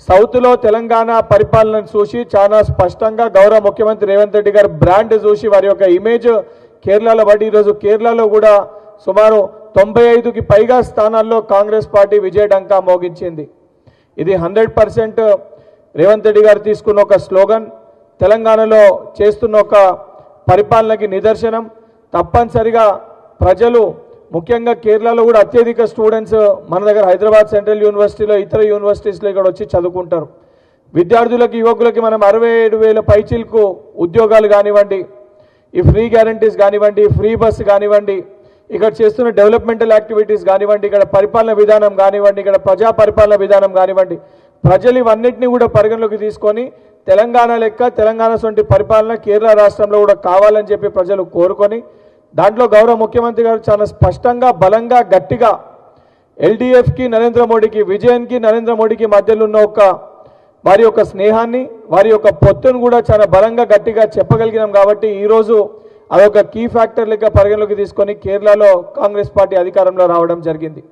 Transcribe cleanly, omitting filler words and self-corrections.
సౌత్లో తెలంగాణ పరిపాలనను చూసి చాలా స్పష్టంగా గౌరవ ముఖ్యమంత్రి రేవంత్ రెడ్డి గారు బ్రాండ్ చూసి వారి యొక్క ఇమేజ్ కేరళలో బట్టి ఈరోజు కేరళలో కూడా సుమారు 95కి పైగా స్థానాల్లో కాంగ్రెస్ పార్టీ విజయడంకా మోగించింది. ఇది 100% రేవంత్ రెడ్డి గారు తీసుకున్న ఒక స్లోగన్, తెలంగాణలో చేస్తున్న ఒక పరిపాలనకి నిదర్శనం. తప్పనిసరిగా ప్రజలు ముఖ్యంగా కేరళలో కూడా అత్యధిక స్టూడెంట్స్ మన దగ్గర హైదరాబాద్ సెంట్రల్ యూనివర్సిటీలో ఇతర యూనివర్సిటీస్లో ఇక్కడ వచ్చి చదువుకుంటారు. విద్యార్థులకి యువకులకి మనం 67,000 పైచీలకు ఉద్యోగాలు కానివ్వండి, ఈ ఫ్రీ గ్యారంటీస్ కానివ్వండి, ఫ్రీ బస్ కానివ్వండి, ఇక్కడ చేస్తున్న డెవలప్మెంటల్ యాక్టివిటీస్ కానివ్వండి, ఇక్కడ పరిపాలన విధానం కానివ్వండి, ఇక్కడ ప్రజా పరిపాలన విధానం కానివ్వండి, ప్రజలు ఇవన్నిటిని కూడా పరిగణలోకి తీసుకొని తెలంగాణ లెక్క తెలంగాణ వంటి పరిపాలన కేరళ రాష్ట్రంలో కూడా కావాలని చెప్పి ప్రజలు కోరుకొని దాంట్లో గౌరవ ముఖ్యమంత్రి గారు చాలా స్పష్టంగా బలంగా గట్టిగా ఎల్డీఎఫ్కి నరేంద్ర మోడీకి విజయన్కి నరేంద్ర మోడీకి మధ్యలో ఉన్న ఒక వారి యొక్క స్నేహాన్ని వారి యొక్క పొత్తును కూడా చాలా బలంగా గట్టిగా చెప్పగలిగినాం. కాబట్టి ఈరోజు అదొక కీ ఫ్యాక్టర్ లెక్క పరిగణలోకి తీసుకొని కేరళలో కాంగ్రెస్ పార్టీ అధికారంలో రావడం జరిగింది.